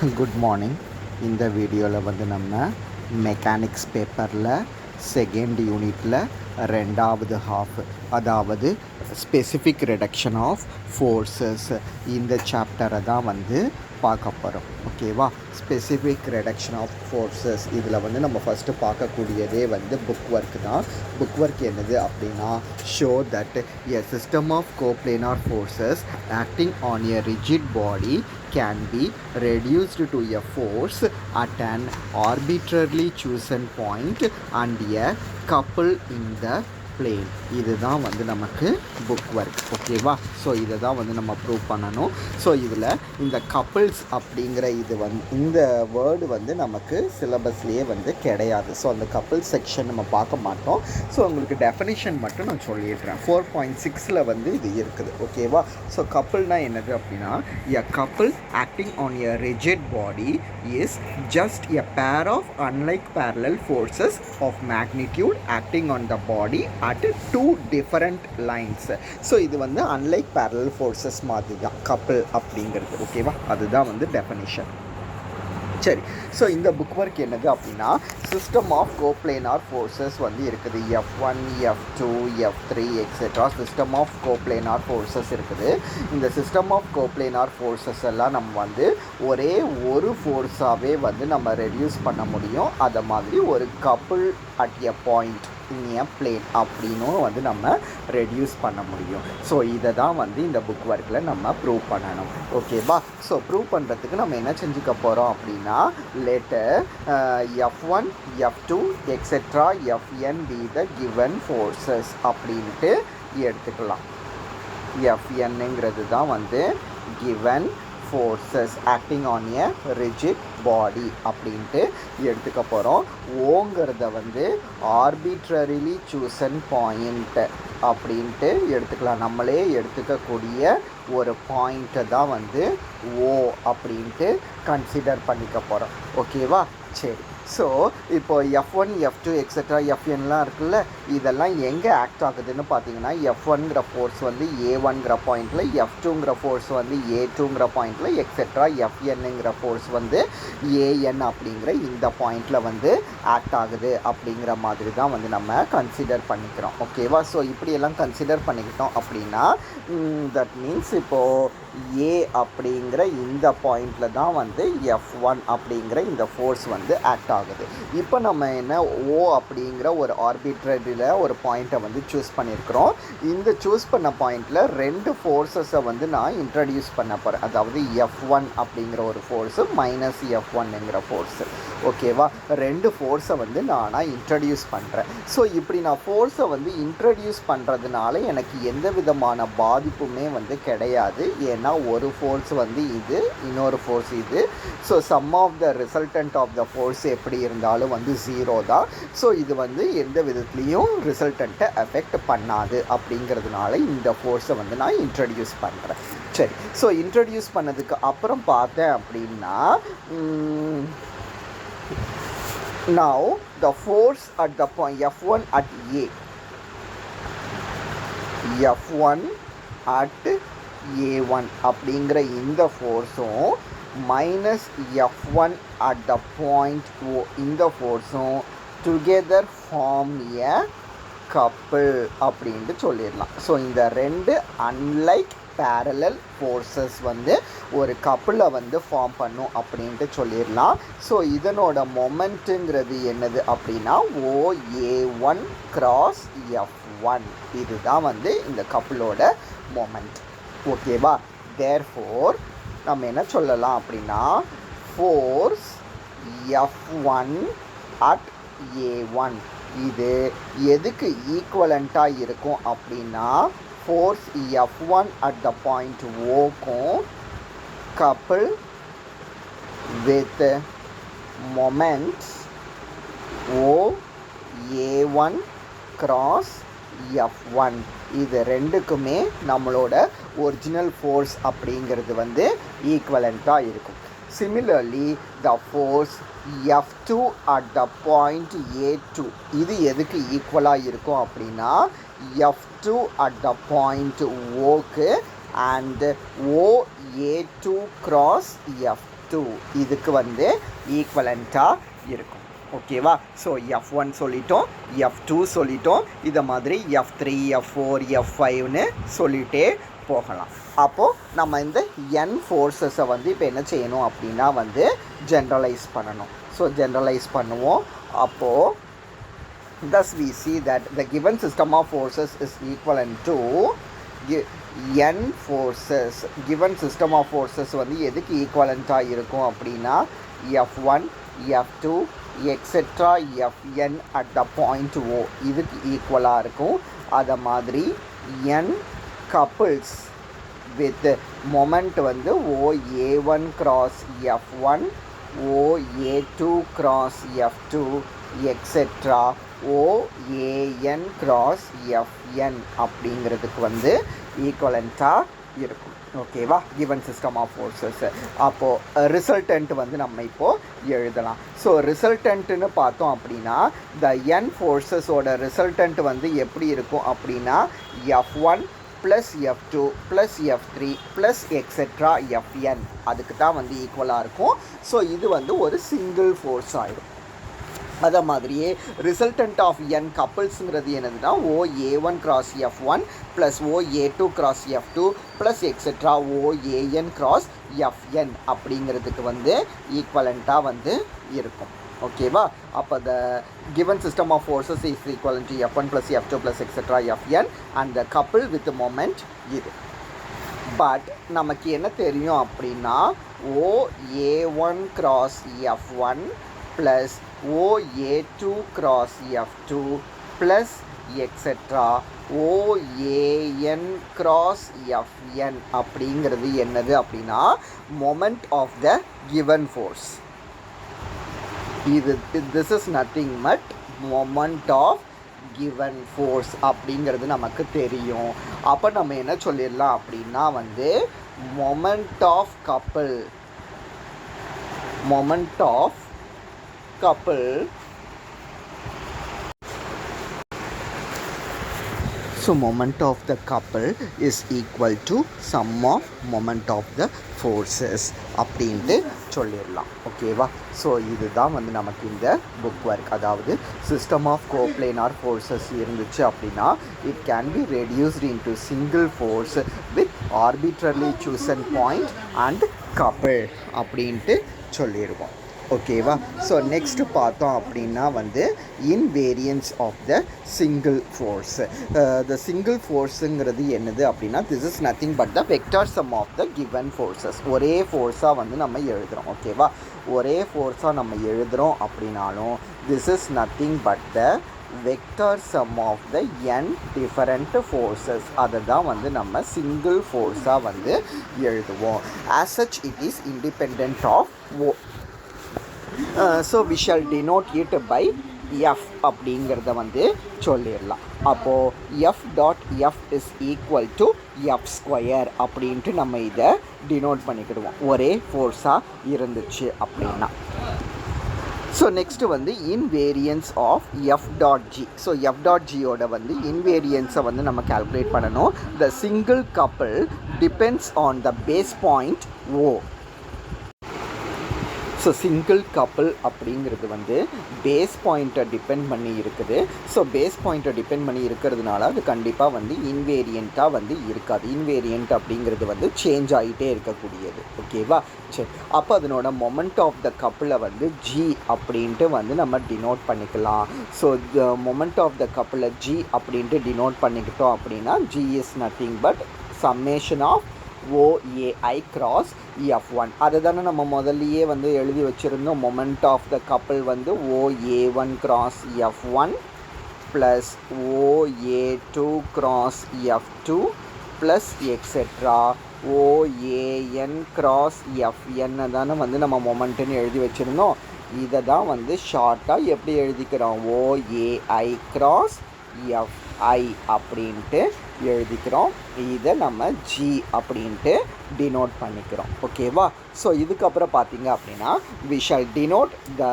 Good morning. இந்த வீடியோவில் வந்து நம்ம மெக்கானிக்ஸ் பேப்பரில் செகண்ட் யூனிட்டில் ரெண்டாவது ஹாஃப், அதாவது ஸ்பெசிஃபிக் ரிடக்ஷன் ஆஃப் ஃபோர்ஸஸ், இந்த சாப்டரை தான் வந்து பார்க்க போகிறோம். ஓகேவா? ஸ்பெசிஃபிக் ரிடக்ஷன் ஆஃப் ஃபோர்ஸஸ் இதில் வந்து நம்ம ஃபஸ்ட்டு பார்க்கக்கூடியதே வந்து புக் ஒர்க் தான். புக் ஒர்க் என்னது அப்படின்னா, show that a system of coplanar forces acting on a rigid body can be reduced to a force at an arbitrarily chosen point and a couple in the plane. இதுதான் வந்து நமக்கு book work. ஓகேவா? So இதை தான் வந்து நம்ம prove பண்ணணும். So இதில் இந்த கப்பிள்ஸ் அப்படிங்கிற இது வந்து இந்த வேர்டு வந்து நமக்கு சிலபஸ்லேயே வந்து கிடையாது. ஸோ அந்த கப்பிள் செக்ஷன் நம்ம பார்க்க மாட்டோம். ஸோ உங்களுக்கு டெஃபினிஷன் மட்டும் நான் சொல்லிடுறேன். 4.6 வந்து இது இருக்குது. ஓகேவா? ஸோ கப்பிள்னால் என்னது அப்படின்னா, எ couple acting on a rigid body is just a pair of unlike parallel forces of magnitude acting on the body at two different lines. So இது வந்து unlike parallel forces மாதிரி தான் கப்பிள் அப்படிங்கிறது. ஓகேவா? அதுதான் வந்து டெஃபினிஷன். சரி, ஸோ இந்த புக் ஒர்க் என்னது அப்படின்னா, சிஸ்டம் ஆஃப் கோப்ளேனார் ஃபோர்ஸஸ் வந்து இருக்குது. F1, F2, F3 etcetera system of coplanar forces இருக்குது. இந்த சிஸ்டம் ஆஃப் கோப்ளேனார் ஃபோர்ஸஸ் எல்லாம் நம்ம வந்து ஒரே ஒரு ஃபோர்ஸாகவே வந்து நம்ம ரெடியூஸ் பண்ண முடியும். அதை மாதிரி ஒரு couple at a point in a plane அப்படின்னும் வந்து நம்ம ரெடியூஸ் பண்ண முடியும். ஸோ இதை தான் வந்து இந்த புக் ஒர்க்கில் நம்ம ப்ரூவ் பண்ணணும். ஓகேவா? ஸோ ப்ரூவ் பண்ணுறதுக்கு நம்ம என்ன செஞ்சுக்க போகிறோம் அப்படின்னா, letter F1, F2 etcetera Fn be the given forces அப்படின்ட்டு எடுத்துக்கலாம். Fnங்கிறது தான் வந்து given forces acting on a rigid body அப்படின்ட்டு எடுத்துக்க போகிறோம். ஓங்கிறத வந்து arbitrarily chosen point அப்படின்ட்டு எடுத்துக்கலாம். நம்மளே எடுத்துக்கக்கூடிய ஒரு பாயிண்ட்டை தான் வந்து ஓ அப்படின்ட்டு கன்சிடர் பண்ணிக்க போகிறோம். ஓகேவா? சரி, ஸோ இப்போ F1, F2 எக்ஸெட்ரா Fnலாம் இருக்குல்ல, இதெல்லாம் எங்கே ஆக்ட் ஆகுதுன்னு பார்த்தீங்கன்னா, F1ங்கிற ஃபோர்ஸ் வந்து A1ங்கிற பாயிண்டில், F2ங்கிற ஃபோர்ஸ் வந்து A2ங்கிற பாயிண்டில் எக்ஸெட்ரா Fnங்கிற ஃபோர்ஸ் வந்து AN அப்படிங்கிற இந்த பாயிண்டில் வந்து ஆக்ட் ஆகுது அப்படிங்கிற மாதிரி தான் வந்து நம்ம கன்சிடர் பண்ணிக்கிறோம். ஓகேவா? ஸோ இப்படியெல்லாம் கன்சிடர் பண்ணிக்கிட்டோம் அப்படின்னா, தட் மீன்ஸ் இப்போது ஏ அப்படிங்கிற இந்த பாயிண்டில் தான் வந்து F1 அப்படிங்கிற இந்த ஃபோர்ஸ் வந்து ஆக்ட் ஆகுது. இப்போ நம்ம என்ன ஓ அப்படிங்கிற ஒரு ஆர்பிட்ரரியில் ஒரு பாயிண்ட்டை வந்து சூஸ் பண்ணியிருக்கிறோம். இந்த சூஸ் பண்ண பாயிண்டில் ரெண்டு ஃபோர்ஸஸை வந்து நான் இன்ட்ரடியூஸ் பண்ண போகிறேன். அதாவது F1 அப்படிங்கிற ஒரு ஃபோர்ஸு மைனஸ் F1ங்கிற ஃபோர்ஸு. ஓகேவா? ரெண்டு ஃபோர்ஸை வந்து நான் இன்ட்ரடியூஸ் பண்ணுறேன். ஸோ இப்படி நான் ஃபோர்ஸை வந்து இன்ட்ரடியூஸ் பண்ணுறதுனால எனக்கு எந்த விதமான பாதிப்புமே வந்து கிடையாது. ஏன்னா ஒரு ஃபோர்ஸ் வந்து இது, இன்னொரு ஃபோர்ஸ் இது. So sum of the resultant of the force எப்படி இருந்தாலும் வந்து 0 தான். ஸோ இது வந்து எந்த விதத்துலேயும் ரிசல்டண்ட்டை எஃபெக்ட் பண்ணாது. அப்படிங்கிறதுனால இந்த ஃபோர்ஸை வந்து நான் இன்ட்ரடியூஸ் பண்ணுறேன். சரி, ஸோ இன்ட்ரடியூஸ் பண்ணதுக்கு அப்புறம் பார்த்தேன் அப்படின்னா, now the force at the point F1 at A, F1 at A1 அப்படிங்கிற இந்த ஃபோர்ஸும் minus F1 at the point O இந்த ஃபோர்ஸும் டுகெதர் ஃபார்ம் எ கப்பிள் அப்படின்ட்டு சொல்லிடலாம். ஸோ இந்த ரெண்டு அன்லைக் பேரலல் ஃபோர்ஸஸ் வந்து ஒரு கப்பிளை வந்து ஃபார்ம் பண்ணும் அப்படின்ட்டு சொல்லிடலாம். ஸோ இதனோட மொமெண்ட்டுங்கிறது என்னது அப்படின்னா, OA1 கிராஸ் F1 இதுதான் வந்து இந்த கப்பிளோட மொமெண்ட். ஓகேவா? தேர்ஃபோர் நம்ம என்ன சொல்லலாம் அப்படின்னா, ஃபோர்ஸ் F1 at A1 இது எதுக்கு ஈக்குவலண்ட்டாக இருக்கும் அப்படின்னா, force F1 at the point ஓக்கும் couple with moments OA1 cross F1 இது ரெண்டுக்குமே நம்மளோட ஒரிஜினல் ஃபோர்ஸ் அப்படிங்கிறது வந்து ஈக்குவலண்ட்டாக இருக்கும். Similarly, the force F2 at the point A2 இது எதுக்கு ஈக்குவலாக இருக்கும் அப்படின்னா, F2 at the point Oக்கு and OA2 cross F2 F2 இதுக்கு வந்து ஈக்குவலண்ட்டாக இருக்கும். ஓகேவா? ஸோ F1 சொல்லிட்டோம், F2 சொல்லிட்டோம், இதை மாதிரி F3 F4 F5ன்னு சொல்லிகிட்டே போகலாம். அப்போது நம்ம இந்த n ஃபோர்ஸஸை வந்து இப்போ என்ன செய்யணும் அப்படின்னா வந்து ஜென்ரலைஸ் பண்ணணும். ஸோ ஜென்ரலைஸ் பண்ணுவோம். அப்போது thus we see that the given system of forces is equivalent to n forces. given system of forces வந்து எதுக்கு ஈக்குவலண்ட்டாக இருக்கும் அப்படின்னா F1 F2 etc. Fn at the point O இதுக்கு ஈக்குவலாக இருக்கும். அதை மாதிரி n couples with moment வந்து OA1 cross F1 OA2 cross F2 etc. OAN cross Fn அப்படிங்கிறதுக்கு வந்து ஈக்குவலண்ட்டாக இருக்கும். ஓகேவா? Given system of forces. அப்போது ரிசல்டன்ட் வந்து நம்ம இப்போது எழுதலாம். ஸோ ரிசல்டன்ட்டுன்னு பார்த்தோம் அப்படின்னா த n ஃபோர்ஸஸோட ரிசல்டன்ட் வந்து எப்படி இருக்கும் அப்படின்னா F1 plus F2 plus F3 plus etcetera Fn அதுக்கு தான் வந்து ஈக்குவலாக இருக்கும். ஸோ இது வந்து ஒரு சிங்கிள் ஃபோர்ஸ் ஆகிடும். அதே மாதிரியே ரிசல்டன்ட் ஆஃப் n கப்புள்ஸுங்கிறது என்னதுன்னா OA1 cross F1 plus OA2 cross F2 plus etcetera OAN cross Fn அப்படிங்கிறதுக்கு வந்து ஈக்குவலண்ட்டாக வந்து இருக்கும். ஓகேவா? அப்போ the given system of forces is equivalent to F1 plus F2 plus etcetera Fn and the couple with moment இது. But நமக்கு என்ன தெரியும் அப்படின்னா OA1 cross F1 plus OA2 cross F2 plus etc. OAN cross Fn அப்படிங்கிறது என்னது அப்படின்னா moment of the given force. This is nothing but moment of given force அப்படிங்கிறது நமக்கு தெரியும். அப்போ நம்ம என்ன சொல்லிடலாம் அப்படின்னா வந்து moment of couple so moment of the couple is equal to sum of moment of the forces அப்படின்ட்டு சொல்லிடலாம். ஓகேவா? ஸோ இதுதான் வந்து நமக்கு இந்த புக் ஒர்க். அதாவது சிஸ்டம் ஆஃப் கோப்ளேனார் ஃபோர்ஸஸ் இருந்துச்சு அப்படின்னா it can be reduced into single force with arbitrarily chosen point and couple அப்படின்ட்டு சொல்லிடுவோம். ஓகேவா? ஸோ நெக்ஸ்ட்டு பார்த்தோம் அப்படின்னா வந்து invariance of the single force. The single ஃபோர்ஸுங்கிறது என்னது அப்படின்னா this is nothing but the vector sum of the given forces. ஒரே ஃபோர்ஸாக வந்து நம்ம எழுதுகிறோம். ஓகேவா? ஒரே ஃபோர்ஸாக நம்ம எழுதுகிறோம் அப்படின்னாலும் this is nothing but the vector sum of the n different forces. அதை தான் வந்து நம்ம சிங்கிள் ஃபோர்ஸாக வந்து எழுதுவோம். As such it is independent of so we shall denote it by F அப்படிங்கிறத வந்து சொல்லிடலாம். அப்போது F dot F is equal to F square அப்படின்ட்டு நம்ம இதை டினோட் பண்ணிக்கிடுவோம் ஒரே ஃபோர்ஸாக இருந்துச்சு அப்படின்னா. ஸோ நெக்ஸ்ட்டு வந்து invariance of F dot G. So F dot ஜியோட வந்து இன்வேரியன்ஸை வந்து நம்ம கால்குலேட் பண்ணணும். The single couple depends on the base point O. So single couple அப்படிங்கிறது வந்து பேஸ் பாயிண்ட்டை டிபெண்ட் பண்ணி இருக்குது. ஸோ பேஸ் பாயிண்ட்டை டிபெண்ட் பண்ணி இருக்கிறதுனால அது கண்டிப்பாக வந்து இன்வேரியண்ட்டாக வந்து இருக்காது. இன்வேரியண்ட் அப்படிங்கிறது வந்து சேஞ்ச் ஆகிட்டே இருக்கக்கூடியது. ஓகேவா? சரி, அப்போ அதனோட மொமெண்ட் ஆஃப் த கப்பிளை வந்து ஜி அப்படின்ட்டு வந்து நம்ம டினோட் பண்ணிக்கலாம். ஸோ மொமெண்ட் ஆஃப் த கப்பிளை ஜி அப்படின்ட்டு டினோட் பண்ணிக்கிட்டோம் அப்படின்னா G is nothing but summation of OAI cross F1. அதை தானே நம்ம முதல்லையே வந்து எழுதி வச்சுருந்தோம். மொமெண்ட் ஆஃப் த கப்பிள் வந்து OA1 cross F1 plus OA2 cross F2 plus etcetera OAN cross Fn தானே வந்து நம்ம மொமெண்ட்டுன்னு எழுதி வச்சுருந்தோம். இதை தான் வந்து ஷார்ட்டாக எப்படி எழுதிக்கிறோம் OAI cross Fi அப்படின்ட்டு எழுதிக்கிறோம். இதை நம்ம ஜி அப்படின்ட்டு டினோட் பண்ணிக்கிறோம். ஓகேவா? ஸோ இதுக்கப்புறம் பார்த்தீங்க அப்படின்னா we shall denote the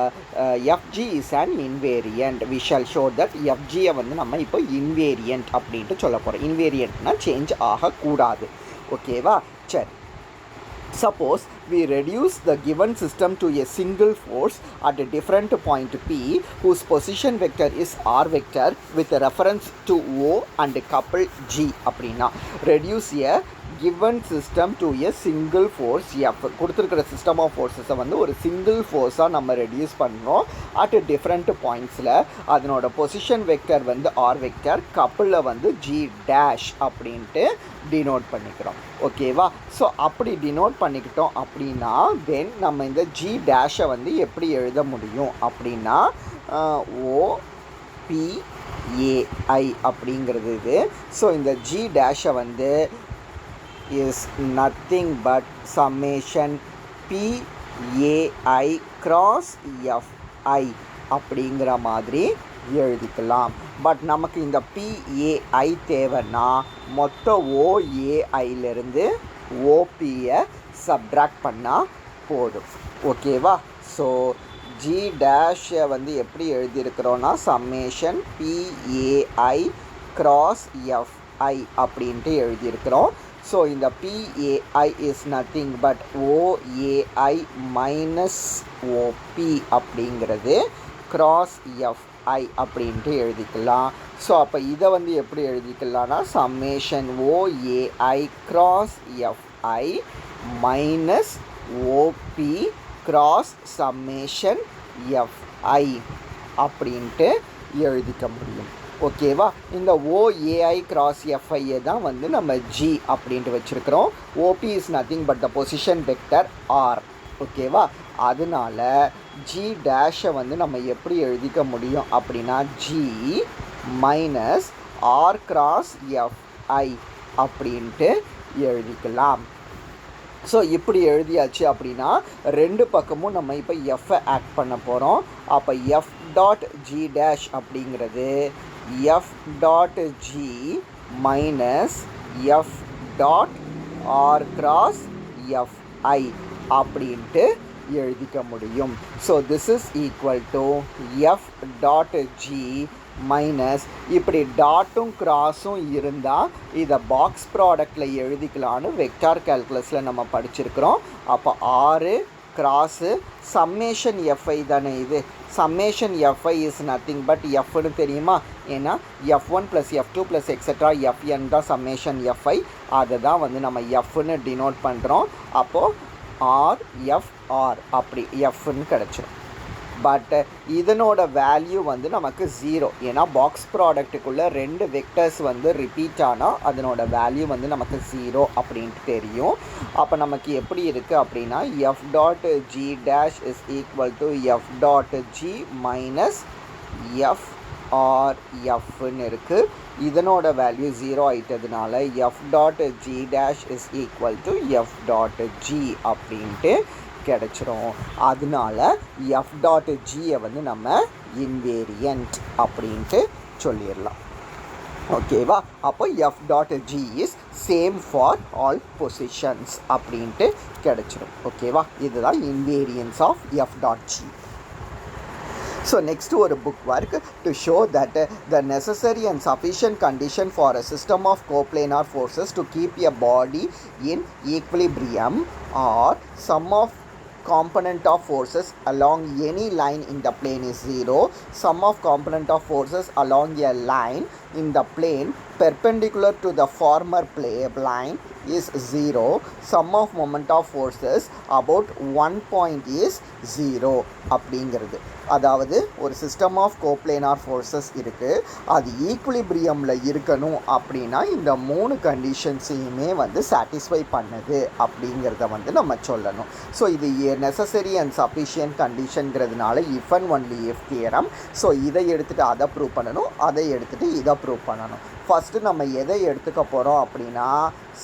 F G is an invariant. We shall show that எஃப்ஜியை வந்து நம்ம இப்போ இன்வேரியண்ட் அப்படின்ட்டு சொல்ல போகிறோம். இன்வேரியண்ட்னா சேஞ்ச் ஆகக்கூடாது. ஓகேவா? சரி, Suppose we reduce the given system to a single force at a different point P whose position vector is R vector with reference to O and couple G அப்படின்னா reduce a given system to a single force F கொடுத்துருக்கிற system of ஃபோர்ஸஸை வந்து ஒரு single ஃபோர்ஸாக நம்ம reduce பண்ணோம் at different பாயிண்ட்ஸில் அதனோட position vector வந்து R vector கப்பிளில் வந்து ஜி டேஷ் அப்படின்ட்டு டினோட் பண்ணிக்கிறோம் ஓகேவா. ஸோ அப்படி டினோட் பண்ணிக்கிட்டோம் அப்படின்னா தென் நம்ம இந்த ஜி டேஷை வந்து எப்படி எழுத முடியும் அப்படின்னா ஓபிஏஐ அப்படிங்கிறது இது. ஸோ இந்த ஜி டேஷை வந்து is nothing but summation PAI cross FI அப்படிங்கிற மாதிரி எழுதிக்கலாம். பட் நமக்கு இந்த PAI தேவைன்னா மொத்த OAIலேருந்து OPயை சப்ட்ராக்ட் பண்ணால் போதும் ஓகேவா. ஸோ ஜி டேஷை வந்து எப்படி எழுதியிருக்கிறோன்னா சம்மேஷன் PAI cross FI அப்படின்ட்டு எழுதியிருக்கிறோம். ஸோ இந்த PAI is nothing but OAI minus OP அப்படிங்கிறது cross FI அப்படின்ட்டு எழுதிக்கலாம். ஸோ அப்போ இதை வந்து எப்படி எழுதிக்கலாம்னா summation OAI cross FI minus OP cross summation FI அப்படின்ட்டு எழுதிக்க முடியும் ஓகேவா. இந்த OAI cross FI தான் வந்து நம்ம G அப்படின்ட்டு வச்சுருக்கிறோம். OP is nothing but the position vector r ஓகேவா. அதனால G டேஷை வந்து நம்ம எப்படி எழுதிக்க முடியும் அப்படின்னா G minus r cross FI அப்படின்ட்டு எழுதிக்கலாம். ஸோ இப்படி எழுதியாச்சு அப்படின்னா ரெண்டு பக்கமும் நம்ம இப்போ எஃப்ஐ ஆக்ட் பண்ண போகிறோம். அப்போ எஃப் டாட் ஜி டேஷ் அப்படிங்கிறது F dot G minus F dot r cross F I அப்படின்ட்டு எழுதிக்க முடியும். So this is equal to F dot G minus இப்படி டாட்டும் கிராஸும் இருந்தால் இதை பாக்ஸ் ப்ராடக்டில் எழுதிக்கலான்னு வெக்டார் கேல்குலஸில் நம்ம படிச்சிருக்கிறோம். அப்போ ஆறு கிராஸு சம்மேஷன் எஃப்ஐ தானே இது. Summation F I is nothing but எஃப்னு தெரியுமா, ஏன்னா F1 + F2 + எக்ஸட்ரா FN தான் சம்மேஷன் எஃப்ஐ. அதை தான் வந்து நம்ம எஃப்னு டினோட் பண்ணுறோம். அப்போது ஆர் அப்படி எஃப்னு கிடச்சிடும். பட் இதனோட வேல்யூ வந்து நமக்கு 0, ஏன்னா பாக்ஸ் ப்ராடக்ட்டுக்குள்ளே ரெண்டு வெக்டர்ஸ் வந்து ரிப்பீட் ஆனால் அதனோட வேல்யூ வந்து நமக்கு 0 அப்படின்ட்டு தெரியும். அப்போ நமக்கு எப்படி இருக்குது அப்படின்னா F dot G dash is equal to F dot G minus F R எஃப்னு இருக்குது. இதனோட வேல்யூ 0 ஆகிட்டதுனால F dot G dash is equal to F dot G அப்படின்ட்டு கிடச்சிரும். அதனால எஃப் டாட் ஜியை வந்து நம்ம இன்வேரியன்ட் அப்படின்ட்டு சொல்லிடலாம் ஓகேவா. அப்போ F dot G is same for all positions அப்படின்ட்டு கிடச்சிரும் ஓகேவா. இதுதான் invariance of F dot G. So next ஒரு book work to show that the necessary and sufficient condition for a system of coplanar forces to keep a body in equilibrium or sum of component of forces along any line in the plane is 0. Sum of component of forces along a line in the plane perpendicular to the former line is 0. Sum of moment of forces about one point is 0 அப்படிங்கிறது. அதாவது ஒரு system of coplanar forces இருக்குது, அது ஈக்குலிபிரியமில் இருக்கணும் அப்படின்னா இந்த 3 கண்டிஷன்ஸையுமே வந்து satisfy பண்ணுது அப்படிங்கிறத வந்து நம்ம சொல்லணும். ஸோ இது நெசசரி அண்ட் சஃபிஷியன்ட் கண்டிஷன்கிறதுனால if and only if theorem. So இதை எடுத்துகிட்டு அதை ப்ரூவ் பண்ணணும், அதை எடுத்துகிட்டு இதை ப்ரூவ் பண்ணணும். ஃபஸ்ட்டு நம்ம எதை எடுத்துக்க போகிறோம் அப்படின்னா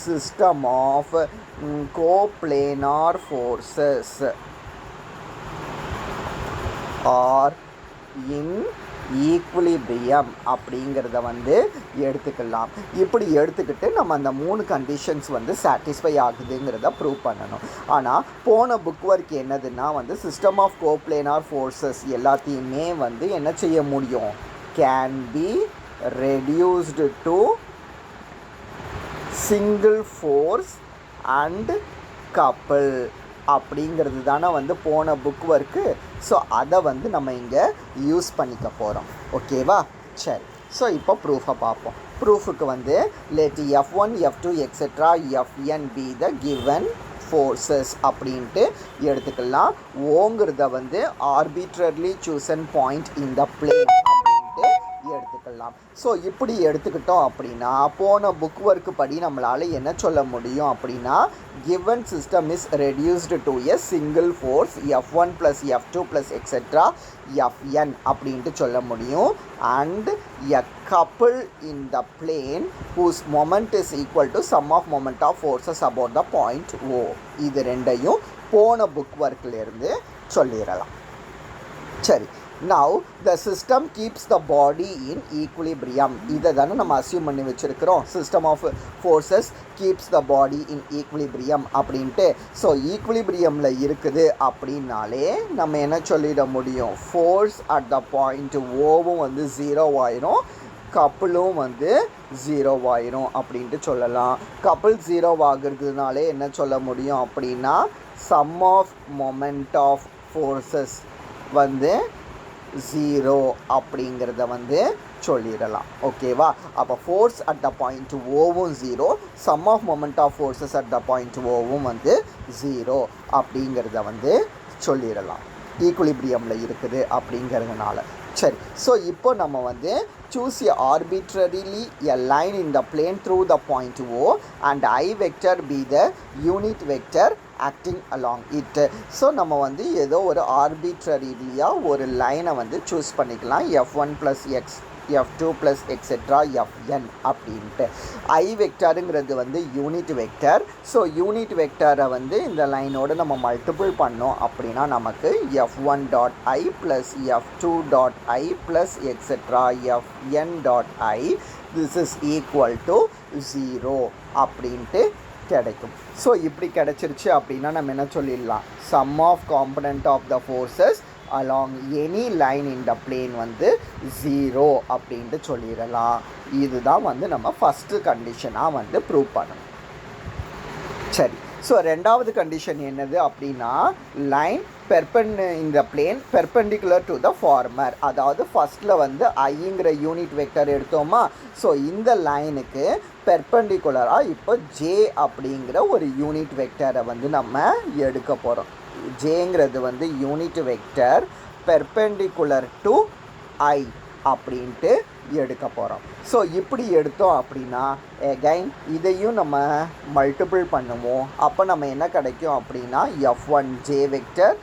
system of coplanar forces are in equilibrium அப்படிங்கிறத வந்து எடுத்துக்கலாம். இப்படி எடுத்துக்கிட்டு நம்ம அந்த 3 கண்டிஷன்ஸ் வந்து சாட்டிஸ்ஃபை ஆகுதுங்கிறத ப்ரூவ் பண்ணணும். ஆனால் போன புக் ஒர்க் என்னதுன்னா வந்து சிஸ்டம் ஆஃப் கோப்ளேனார் ஃபோர்ஸஸ் எல்லாத்தையுமே வந்து என்ன செய்ய முடியும், can be reduced to single force and couple அப்படிங்கிறது தானே வந்து போன புக் ஒர்க்கு. ஸோ அதை வந்து நம்ம இங்கே யூஸ் பண்ணிக்க போகிறோம். ஓகேவா? சரி. ஸோ இப்போ ப்ரூஃபை பார்ப்போம். ப்ரூஃபுக்கு வந்து let F1 F2 etcetera Fn be the given forces அப்படின்ட்டு எடுத்துக்கலாம். ஓங்கிறத வந்து arbitrarily chosen point in the plane அப்படின்ட்டு எடுத்துக்கலாம். ஸோ இப்படி எடுத்துக்கிட்டோம் அப்படின்னா போன புக் ஒர்க்கு படி நம்மளால் என்ன சொல்ல முடியும் அப்படின்னா given system is reduced to a single force F1 plus F2 plus etc. Fn அப்படின்ட்டு சொல்ல முடியும். and a couple in the plane whose moment is equal to sum of moment of forces about the point O. இது ரெண்டையும் போன book ஒர்க்கிலேருந்து சொல்லிடலாம். சரி. now the system keeps the body in equilibrium. இதை தானே நம்ம அசியூம் பண்ணி வச்சுருக்கிறோம். system of forces keeps the body in equilibrium அப்படின்ட்டு. ஸோ ஈக்குலிபிரியமில் இருக்குது அப்படின்னாலே நம்ம என்ன சொல்லிட முடியும், ஃபோர்ஸ் அட் த பாயிண்ட் ஓவும் வந்து 0 ஆயிரும், கப்பிளும் வந்து 0 ஆயிரும் அப்படின்ட்டு சொல்லலாம். கப்பிள் 0 ஆகுறதுனாலே என்ன சொல்ல முடியும் அப்படின்னா sum of moment of forces வந்து 0 அப்படிங்கிறத வந்து சொல்லிடலாம். ஓகேவா? அப்போ ஃபோர்ஸ் அட் த பாயிண்ட் ஓவும் 0, sum of moment of forces at the point ஓவும் வந்து 0 அப்படிங்கிறத வந்து சொல்லிடலாம். ஈக்குலிபிரியமில் இருக்குது அப்படிங்கிறதுனால. சரி. ஸோ இப்போ நம்ம வந்து choose a arbitrarily a line in the plane through the point O and I vector be the unit vector acting along it. So நம்ம வந்து ஏதோ ஒரு ஆர்பிட்ரரிலியாக ஒரு லைனை வந்து சூஸ் பண்ணிக்கலாம். F1 + X F2 + etcetera Fn அப்படின்ட்டு. ஐ வெக்டருங்கிறது வந்து யூனிட் வெக்டர். ஸோ யூனிட் வெக்டரை வந்து இந்த லைனோடு நம்ம மல்டிபிள் பண்ணோம் அப்படின்னா நமக்கு F1.i + F2.i + etcetera Fn.i this is equal to 0 அப்படின்ட்டு கிடைக்கும். ஸோ இப்படி கிடைச்சிருச்சு அப்படின்னா நம்ம என்ன சொல்லிடலாம், sum of component of the forces along any line in the plane வந்து 0 அப்படின்ட்டு சொல்லிடலாம். இதுதான் வந்து நம்ம ஃபஸ்ட்டு கண்டிஷனாக வந்து ப்ரூவ் பண்ணணும். சரி. ஸோ ரெண்டாவது கண்டிஷன் என்னது அப்படின்னா லைன் இந்த plane perpendicular to the former. அதாவது ஃபஸ்ட்டில் வந்து ஐங்கிற யூனிட் வெக்டர் எடுத்தோமா. ஸோ இந்த லைனுக்கு பெர்பெண்டிகுலராக இப்போ ஜே அப்படிங்கிற ஒரு யூனிட் வெக்டரை வந்து நம்ம எடுக்க போகிறோம். ஜேங்கிறது வந்து யூனிட் வெக்டர் பெர்பெண்டிகுலர் டு ஐ அப்படின்ட்டு எடுக்க போகிறோம். ஸோ இப்படி எடுத்தோம் அப்படின்னா எகைன் இதையும் நம்ம மல்டிபிள் பண்ணுவோம். அப்போ நம்ம என்ன கிடைக்கும் அப்படின்னா F1 J vector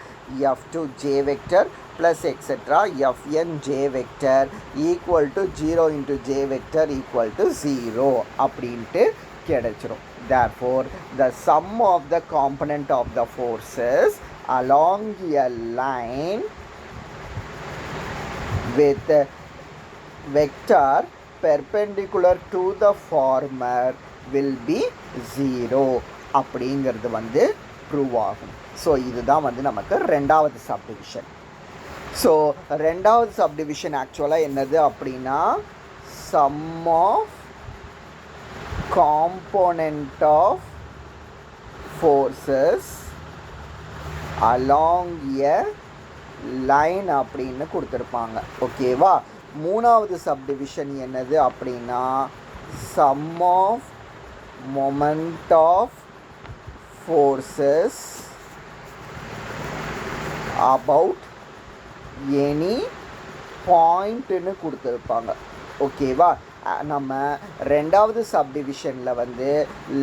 F2 J vector plus etcetera Fn J vector equal to 0 × J vector equal to 0 அப்படின்ட்டு கிடைச்சிரும். Therefore, the sum of the component of the forces along a line with a vector perpendicular to the former will be 0 அப்படிங்கிறது வந்து prove ஆகும். So இதுதான் வந்து நமக்கு ரெண்டாவது subdivision. So ரெண்டாவது சப்டிவிஷன் ஆக்சுவலாக என்னது அப்படின்னா sum of component of forces along a line அப்படின்னு கொடுத்துருப்பாங்க. ஓகேவா? மூணாவது சப்டிவிஷன் என்னது அப்படின்னா sum of moment of forces about any பாயிண்ட்னு கொடுத்துருப்பாங்க. ஓகேவா? நம்ம ரெண்டாவது சப்டிவிஷனில் வந்து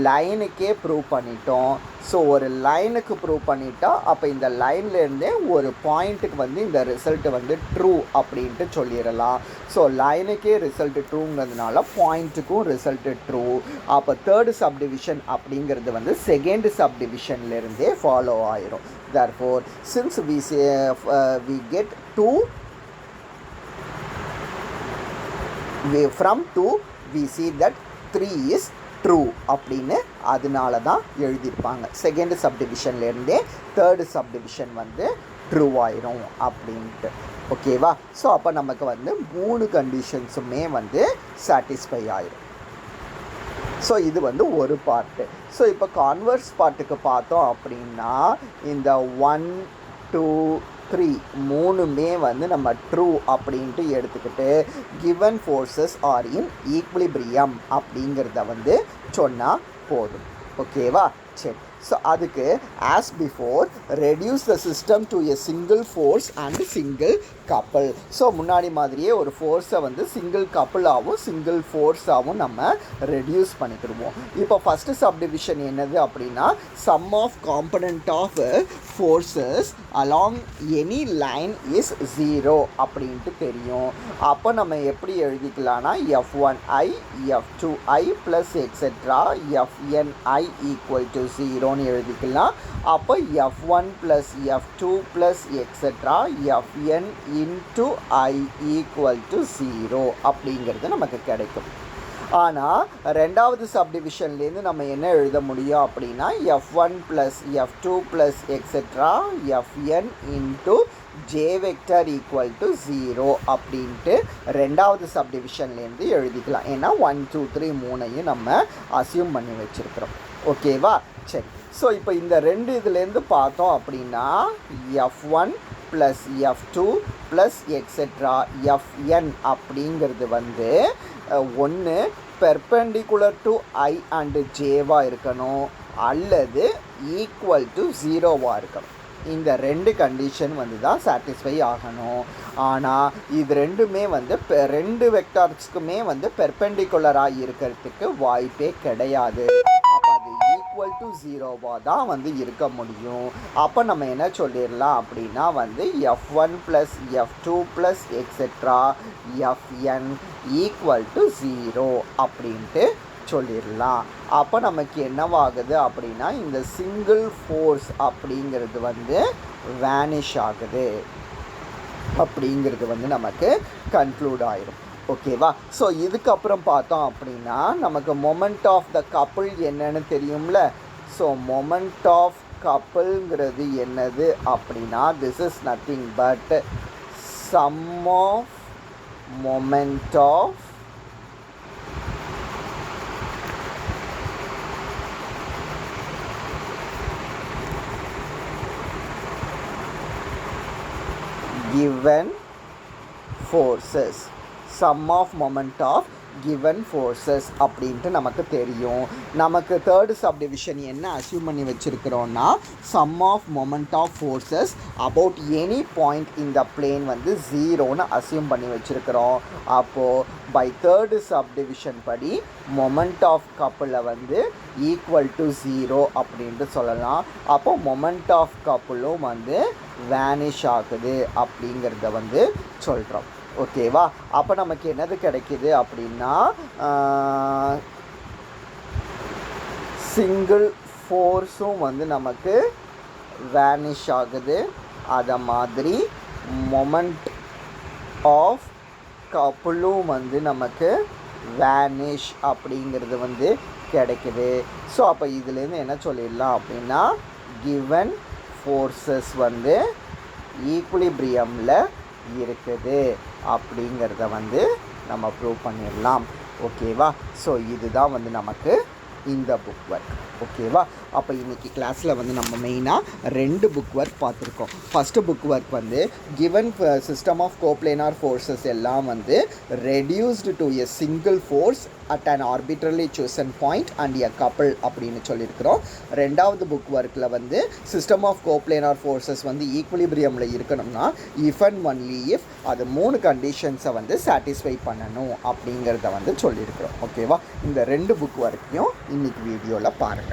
லைனுக்கே ப்ரூவ் பண்ணிட்டோம். ஸோ ஒரு லைனுக்கு ப்ரூவ் பண்ணிட்டா அப்போ இந்த லைன்லேருந்தே ஒரு பாயிண்ட்டுக்கு வந்து இந்த ரிசல்ட்டு வந்து ட்ரூ அப்படின்ட்டு சொல்லிடலாம். ஸோ லைனுக்கே ரிசல்ட்டு ட்ரூங்கிறதுனால பாயிண்ட்டுக்கும் ரிசல்ட்டு ட்ரூ. அப்போ தேர்டு சப்டிவிஷன் அப்படிங்கிறது வந்து செகண்ட் சப்டிவிஷன்லேருந்தே ஃபாலோ ஆயிரும். therefore since we get 2 from 2 we see that 3 is true அப்படின்னு அதனால தான் எழுதியிருப்பாங்க. செகண்ட் சப்டிவிஷன்லேருந்தே தேர்டு சப்டிவிஷன் வந்து ட்ரூ ஆயிரும் அப்படின்ட்டு. ஓகேவா? ஸோ அப்போ நமக்கு வந்து 3 கண்டிஷன்ஸுமே வந்து சாட்டிஸ்ஃபை ஆயிரும். ஸோ இது வந்து ஒரு பார்ட்டு. ஸோ இப்போ கான்வர்ஸ் பார்ட்டுக்கு பார்த்தோம் அப்படின்னா இந்த 1 2 3 மூணுமே வந்து நம்ம ட்ரூ அப்படின்ட்டு எடுத்துக்கிட்டு given forces are in equilibrium அப்படிங்கிறத வந்து சொன்னால் போதும். ஓகேவா? சரி. ஸோ அதுக்கு as before reduce the system to a single force and single couple. So முன்னாடி மாதிரியே ஒரு ஃபோர்ஸை வந்து சிங்கிள் கப்பிளாகவும் சிங்கிள் ஃபோர்ஸாகவும் நம்ம ரெடியூஸ் பண்ணிக்கிடுவோம். இப்போ ஃபஸ்ட்டு சப்டிவிஷன் என்னது அப்படின்னா sum of component of forces along any line is 0 அப்படின்ட்டு தெரியும். அப்போ நம்ம எப்படி எழுதிக்கலாம்னா F1i F2i plus etcetera Fni equal to 0ன்னு எழுதிக்கலாம். அப்போ F1 plus F2 plus etcetera Fn into i equal to 0 அப்படிங்கிறது நமக்கு கிடைக்கும். ஆனால் ரெண்டாவது சப்டிவிஷன்லேருந்து நம்ம என்ன எழுத முடியும் அப்படின்னா F1 plus F2 plus etcetera Fn into j vector equal to 0 அப்படின்ட்டு ரெண்டாவது சப்டிவிஷன்லேருந்து எழுதிக்கலாம். ஏன்னா 1 2 3 மூணையும் நம்ம அசியூம் பண்ணி வச்சுருக்கிறோம். ஓகேவா? சரி. ஸோ இப்போ இந்த ரெண்டு இதுலேருந்து பார்த்தோம் அப்படின்னா F1 plus F2 plus etcetera Fn அப்படிங்கிறது வந்து ஒன்று பெர்பெண்டிகுலர் டு i அண்டு ஜேவாக இருக்கணும் அல்லது ஈக்குவல் டு 0வாக இருக்கணும். இந்த ரெண்டு கண்டிஷன் வந்து தான் சாட்டிஸ்ஃபை ஆகணும். ஆனால் இது ரெண்டுமே வந்து ரெண்டு வெக்டார்ஸ்க்குமே வந்து பெர்பெண்டிகுலராக இருக்கிறதுக்கு வாய்ப்பே கிடையாது. அப்போ அது ஈக்குவல் டு 0வாக தான் வந்து இருக்க முடியும். அப்போ நம்ம என்ன சொல்லிடலாம் அப்படின்னா வந்து F1 plus F2 plus etcetera Fn equal to 0 அப்படின்ட்டு சொல்லிடலாம். அப்போ நமக்கு என்னவாகுது அப்படின்னா இந்த சிங்கிள் ஃபோர்ஸ் அப்படிங்கிறது வந்து வேனிஷ் ஆகுது அப்படிங்கிறது வந்து நமக்கு கன்க்ளூட் ஆயிரும். ஓகேவா? ஸோ இதுக்கப்புறம் பார்த்தோம் அப்படின்னா நமக்கு மொமெண்ட் ஆஃப் த கப்பிள் என்னன்னு தெரியும்ல. ஸோ மொமெண்ட் ஆஃப் கப்பிள்ங்கிறது என்னது அப்படின்னா this is nothing but sum of moment of given forces, sum of moment of given forces அப்படின்ட்டு நமக்கு தெரியும். நமக்கு தேர்டு சப்டிவிஷன் என்ன அசியூம் பண்ணி வச்சுருக்கிறோன்னா sum of moment of forces about any point in the plane வந்து 0ன்னு அசியூம் பண்ணி வச்சுருக்கிறோம். அப்போது பை தேர்டு சப்டிவிஷன் படி மொமெண்ட் ஆஃப் கப்பிளை வந்து ஈக்குவல் டு 0 அப்படின்ட்டு சொல்லலாம். அப்போது மொமெண்ட் ஆஃப் கப்பிளும் வந்து வேனிஷ் ஆகுது அப்படிங்கிறத வந்து சொல்கிறோம். ஓகேவா? அப்போ நமக்கு என்னது கிடைக்கிது அப்படின்னா சிங்கிள் ஃபோர்ஸும் வந்து நமக்கு வேனிஷ் ஆகுது. அதை மாதிரி மொமெண்ட் ஆஃப் கப்புளும் வந்து நமக்கு வேனிஷ் அப்படிங்கிறது வந்து கிடைக்குது. ஸோ அப்போ இதுலேருந்து என்ன சொல்லிடலாம் அப்படின்னா கிவன் ஃபோர்ஸஸ் வந்து ஈக்குலிபிரியமில் இருக்குது அப்படிங்கிறத வந்து நம்ம ப்ரூவ் பண்ணிடலாம். ஓகேவா? ஸோ இதுதான் வந்து நமக்கு இந்த புக் ஒர்க். ஓகேவா? அப்போ இன்றைக்கி கிளாஸில் வந்து நம்ம மெயினாக ரெண்டு புக் ஒர்க் பார்த்துருக்கோம். ஃபஸ்ட்டு புக் ஒர்க் வந்து given system of coplanar forces எல்லாம் வந்து reduced to a single force at an arbitrarily chosen point and a couple அப்படின்னு சொல்லியிருக்கிறோம். ரெண்டாவது புக் ஒர்க்கில் வந்து சிஸ்டம் ஆஃப் கோப்ளேனார் ஃபோர்ஸஸ் வந்து ஈக்குலிபிரியமில் இருக்கணும்னா இஃப் அண்ட் ஒன்லி இஃப் அது 3 கண்டிஷன்ஸை வந்து சாட்டிஸ்ஃபை பண்ணணும் அப்படிங்கிறத வந்து சொல்லியிருக்கிறோம். ஓகேவா? இந்த ரெண்டு புக் ஒர்க்கையும் இன்றைக்கி வீடியோவில் பாருங்கள்.